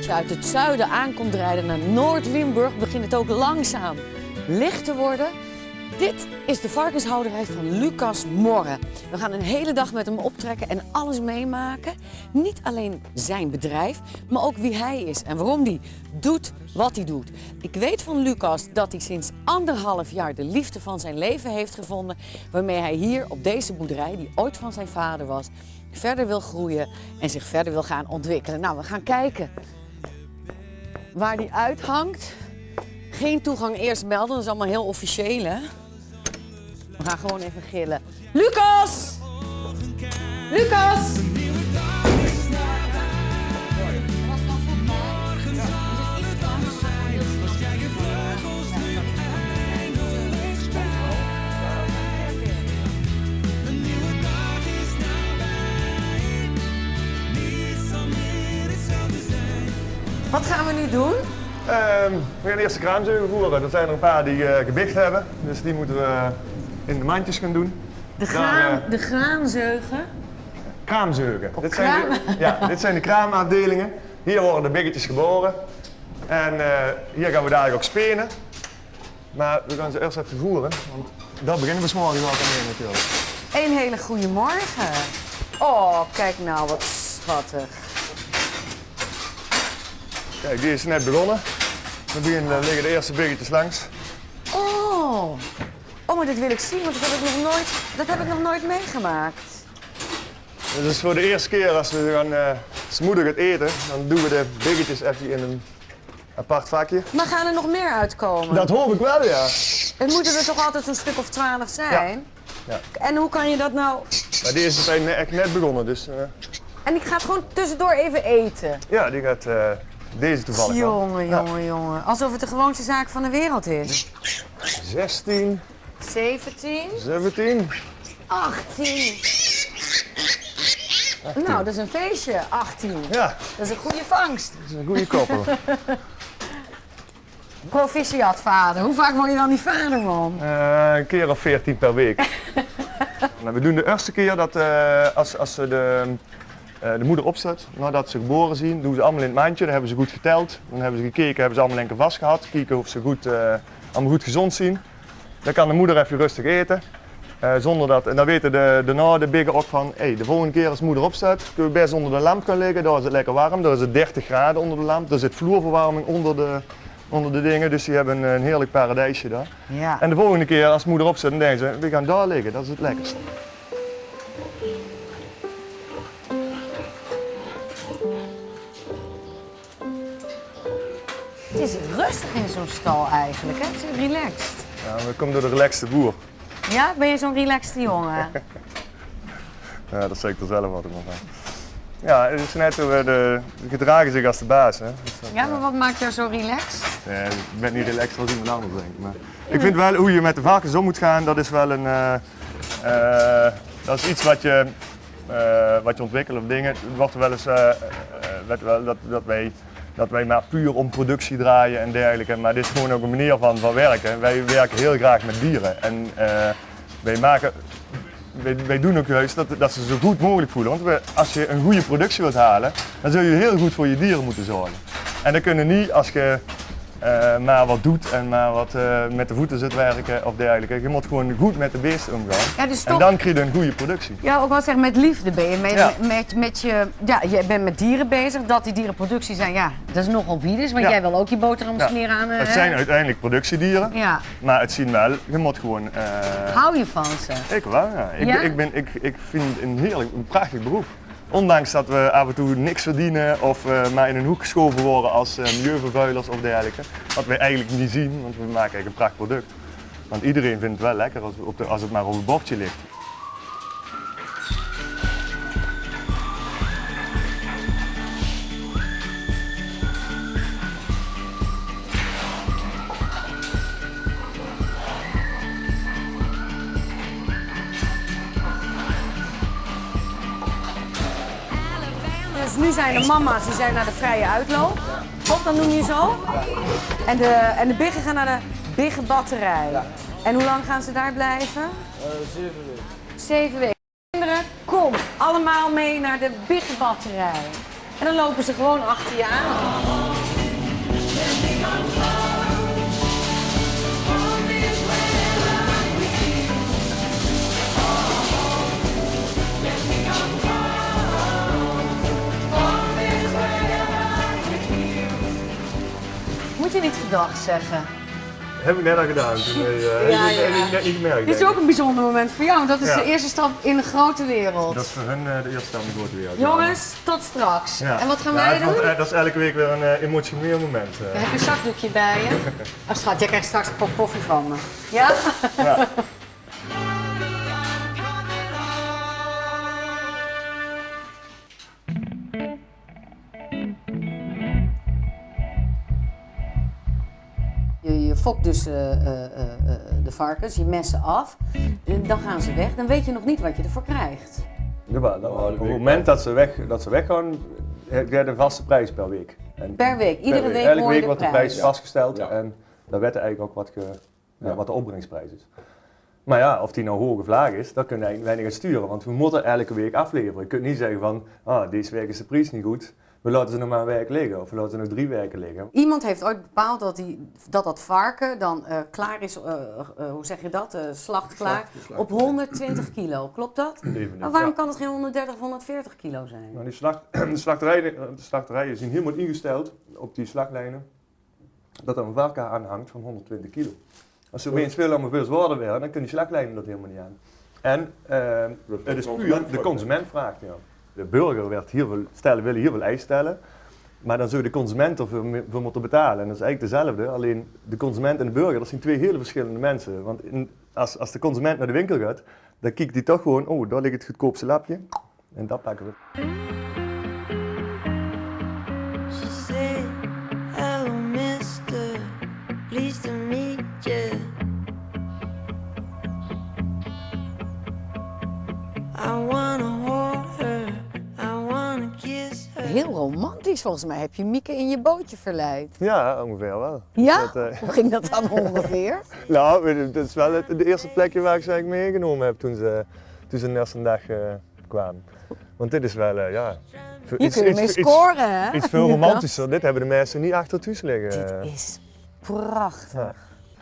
Als je uit het zuiden aankomt rijden naar Noord-Limburg, begint het ook langzaam licht te worden. Dit is de varkenshouderij van Lucas Morre. We gaan een hele dag met hem optrekken en alles meemaken. Niet alleen zijn bedrijf, maar ook wie hij is en waarom hij doet wat hij doet. Ik weet van Lucas dat hij sinds 1,5 jaar de liefde van zijn leven heeft gevonden, waarmee hij hier op deze boerderij, die ooit van zijn vader was, verder wil groeien en zich verder wil gaan ontwikkelen. Nou, we gaan kijken waar die uithangt. Geen toegang eerst melden, dat is allemaal heel officieel, hè? We gaan gewoon even gillen. Lucas! Lucas! Wat gaan we nu doen? We gaan eerst de kraamzeugen voeren. Er zijn er een paar die gewicht hebben, dus die moeten we in de mandjes gaan doen. De graanzeugen? Kraamzeugen. Kraam? Dit zijn de kraamafdelingen. Hier worden de biggetjes geboren. En hier gaan we dadelijk ook spenen. Maar we gaan ze eerst even voeren, want daar beginnen we 's morgens wel mee natuurlijk. Een hele goede morgen. Oh, kijk nou, wat schattig. Kijk, die is net begonnen. Daar liggen de eerste biggetjes langs. Oh, maar dit wil ik zien, want dat heb ik nog nooit meegemaakt. Dus voor de eerste keer als we gaan moeder gaat eten, dan doen we de biggetjes even in een apart vakje. Maar gaan er nog meer uitkomen? Dat hoop ik wel, ja. Het moeten er toch altijd zo'n stuk of 12 zijn? Ja. En hoe kan je dat nou... Maar die is echt net begonnen, dus... En ik ga het gewoon tussendoor even eten. Ja, die gaat deze toevallig wel. Jongen. Alsof het de gewoonste zaak van de wereld is. 16, 17, 17. 18. Nou, dat is een feestje, 18. Ja, Dat is een goede vangst. dat is een goede koppel. Proficiat, vader. Hoe vaak word je dan die vader, man? Een keer of 14 per week. Nou, we doen de eerste keer dat als ze de moeder opzet, nadat ze geboren zien, doen ze allemaal in het mandje. Dan hebben ze goed geteld. Dan hebben ze gekeken, hebben ze allemaal enkel vast gehad. Kijken of ze allemaal goed gezond zien. Dan kan de moeder even rustig eten. En dan weten de biggen ook van, de volgende keer als moeder opstaat, kunnen we best onder de lamp gaan liggen. Daar is het lekker warm, daar is het 30 graden onder de lamp. Er zit vloerverwarming onder de dingen, dus die hebben een heerlijk paradijsje daar. Ja. En de volgende keer als moeder opstaat, dan denken ze, we gaan daar liggen, dat is het lekkerste. Het is rustig in zo'n stal eigenlijk, hè? Het is relaxed. Ja, we komen door de relaxte boer. Ja, ben je zo'n relaxed jongen? Ja, dat zeg ik er zelf altijd maar van. Ja, het is net hoe we gedragen zich als de baas. Hè. Dus dat, Ja, maar wat maakt jou zo relaxed? nee, ik ben niet relaxed als iemand anders denkt. Maar ik vind wel hoe je met de varkens om moet gaan, dat is wel dat is iets wat je ontwikkelt of dingen. Het wordt wel eens dat wij maar puur om productie draaien en dergelijke. Maar dit is gewoon ook een manier van werken. Wij werken heel graag met dieren. En wij doen ook juist dat ze zo goed mogelijk voelen. Want als je een goede productie wilt halen, dan zul je heel goed voor je dieren moeten zorgen. En dat kunnen niet als je maar wat doet en maar wat met de voeten zit werken of dergelijke. Je moet gewoon goed met de beesten omgaan. Ja, dus en dan krijg je een goede productie. Ja, ook wat zeggen, met liefde ben je Ja. je bent met dieren bezig, dat die dierenproductie zijn, ja, dat is nogal wiedes, want Ja. jij wil ook je boterham Ja. smeren aan. Het zijn uiteindelijk productiedieren, Ja, maar het zien wel, je moet gewoon... hou je van ze? Ik wel, ja. Ja? Ik vind het een prachtig beroep. Ondanks dat we af en toe niks verdienen of maar in een hoek geschoven worden als milieuvervuilers of dergelijke. Wat we eigenlijk niet zien, want we maken eigenlijk een pracht product. Want iedereen vindt het wel lekker als het maar op het bordje ligt. Dus nu zijn de mama's die zijn naar de vrije uitloop. Of dan noem je zo. En de biggen gaan naar de biggenbatterij. En hoe lang gaan ze daar blijven? 7 weken. 7 weken. Kinderen, kom allemaal mee naar de biggenbatterij. En dan lopen ze gewoon achter je aan. Moet je niet gedag zeggen? Heb ik net al gedaan. Heb ik niet gemerkt. Dit is ook een bijzonder moment voor jou, want dat is Ja. de eerste stap in de grote wereld. Dat is voor hun de eerste stap in de grote wereld. Jongens, tot straks. Ja. En wat gaan Ja, wij doen? dat is elke week weer een emotioneel moment. Heb je een zakdoekje bij je? Oh schat, jij krijgt straks een kop koffie van me. Ja? Ja. Je fokt dus de varkens, je mes ze af, en dan gaan ze weg. Dan weet je nog niet wat je ervoor krijgt. Op het moment dat ze weggaan, heb je een vaste prijs per week. En Per week, iedere week elke hoor je week de wordt de prijs. prijs vastgesteld Ja. en daar werd eigenlijk ook wat de opbrengsprijs is. Maar ja, of die nou hoog of laag is, dat kunnen we eigenlijk weinig aan sturen, want we moeten elke week afleveren. Je kunt niet zeggen van, deze week is de prijs niet goed, we laten ze nog maar een week liggen of we laten ze nog 3 weken liggen. Iemand heeft ooit bepaald dat varken dan klaar is, hoe zeg je dat, slachtklaar, op 120 kilo. Klopt dat? Maar waarom kan het geen 130 of 140 kilo zijn? Nou, de slachterijen zijn helemaal ingesteld op die slaglijnen dat er een varken aan hangt van 120 kilo. Als ze opeens veel ambitieus worden weer, dan kunnen die slaglijnen dat helemaal niet aan. En het is puur de consument vraagt. Ja. De burger willen hier veel eisen stellen, maar dan zou de consument ervoor moeten betalen. En dat is eigenlijk dezelfde, alleen de consument en de burger, dat zijn 2 hele verschillende mensen. Want als de consument naar de winkel gaat, dan kijkt hij toch gewoon, oh, daar ligt het goedkoopste lapje en dat pakken we. She said, hello mister, pleased to meet you. I wanna hold her, I wanna kiss her. Heel romantisch volgens mij. Heb je Mieke in je bootje verleid? Ja, ongeveer wel. Ja? Dat, Hoe ging dat dan ongeveer? Nou, dat is wel de eerste plekje waar ik ze eigenlijk meegenomen heb toen ze de eerste dag kwamen. Want dit is wel, ja... Hier kun je mee scoren, hè? Iets veel romantischer. Dit hebben de mensen niet achter het huis liggen. Dit is prachtig. Ja.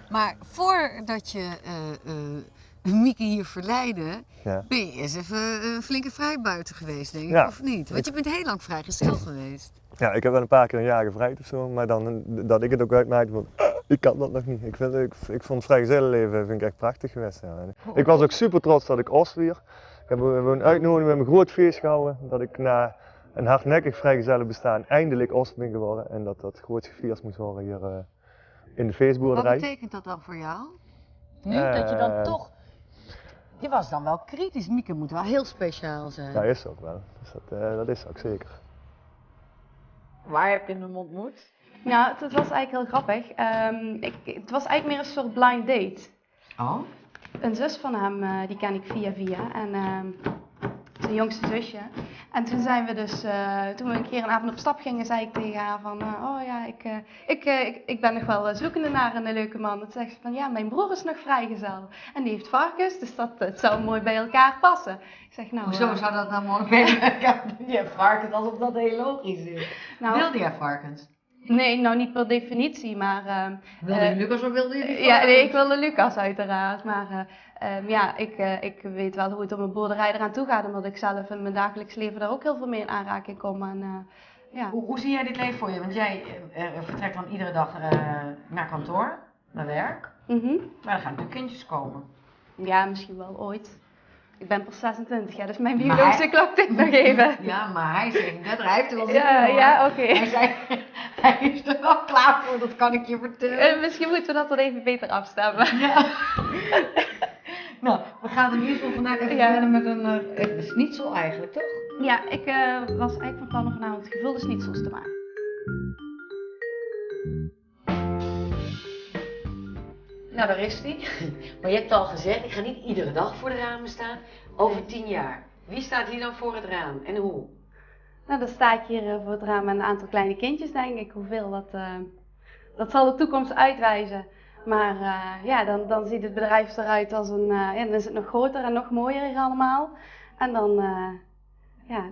Maar voordat je Mieke hier verleidde, Ja. ben je eens even een flinke vrijbuiter geweest, denk ik, Ja. of niet? Want je bent heel lang vrijgezel geweest. Ja, ik heb wel een paar keer een jaar gevrijd of zo, maar dan dat ik het ook uitmaakte van, ik kan dat nog niet. Ik vond het vrijgezellenleven vind ik echt prachtig geweest. Ja. Ik was ook super trots dat ik Oost vier. We hebben een uitnodiging met een groot feest gehouden, dat ik na een hardnekkig vrijgezellenbestaan eindelijk Oost ben geworden en dat groot gevierd moest worden hier in de Wat feestboerderij. betekent dat dan voor jou? Nu dat je dan toch... Je was dan wel kritisch. Mieke moet wel heel speciaal zijn. Ja, is ook wel. Dus dat is ook zeker. Waar heb je hem ontmoet? Nou, het was eigenlijk heel grappig. Het was eigenlijk meer een soort blind date. Oh? Een zus van hem, die ken ik via. En zijn jongste zusje. En toen zijn we dus, toen we een keer een avond op stap gingen, zei ik tegen haar van, oh ja, ik ben nog wel zoekende naar een leuke man. Toen zegt ze van, ja, mijn broer is nog vrijgezel. En die heeft varkens, dus het zou mooi bij elkaar passen. Ik zeg, nou... Hoezo zou dat nou mooi bij elkaar? Je hebt varkens, alsof dat heel logisch is. Nou, Wilde jij varkens? Nee, nou niet per definitie, maar... Wilde je Lucas of wilde je die Ja, nee, ik wilde Lucas uiteraard, maar ja, ik weet wel hoe het op een boerderij eraan toe gaat, omdat ik zelf in mijn dagelijks leven daar ook heel veel mee in aanraking kom. En, ja. Hoe zie jij dit leven voor je? Want jij vertrekt dan iedere dag naar kantoor, naar werk. Mhm. Maar er gaan natuurlijk kindjes komen. Ja, misschien wel ooit. Ik ben pas 26, ja, dus mijn biologische klok tikt nog even. Ja, maar hij is 37, hij heeft er wel zin Ja, in, hoor. ja, oké. Hij zei, hij is er wel klaar voor, dat kan ik je vertellen. Misschien moeten we dat dan even beter afstemmen. Ja. Nou, we gaan in ieder geval vandaag even verder met een schnitzel eigenlijk, toch? Ja, ik was eigenlijk van plan om vanavond gevulde schnitzels te maken. Nou, daar is die. Maar je hebt al gezegd, ik ga niet iedere dag voor de ramen staan. Over 10 jaar. Wie staat hier dan voor het raam en hoe? Nou, dan sta ik hier voor het raam met een aantal kleine kindjes, denk ik. Hoeveel, dat zal de toekomst uitwijzen. Maar ja, dan ziet het bedrijf eruit als een... ja, dan is het nog groter en nog mooier hier allemaal. En dan ja,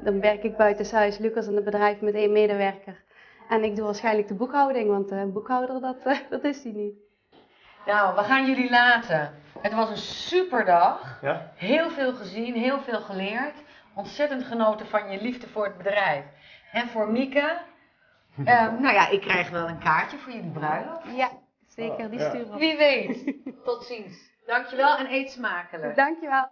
dan werk ik buitenshuis, Lucas in het bedrijf met 1 medewerker. En ik doe waarschijnlijk de boekhouding, want een boekhouder, dat is die niet. Nou, we gaan jullie laten. Het was een super dag. Ja? Heel veel gezien, heel veel geleerd. Ontzettend genoten van je liefde voor het bedrijf. En voor Mieke. Nou ja, ik krijg wel een kaartje voor jullie bruiloft. Ja, zeker, die Ja. sturen we op. Wie weet. Tot ziens. Dankjewel en eet smakelijk. Dankjewel.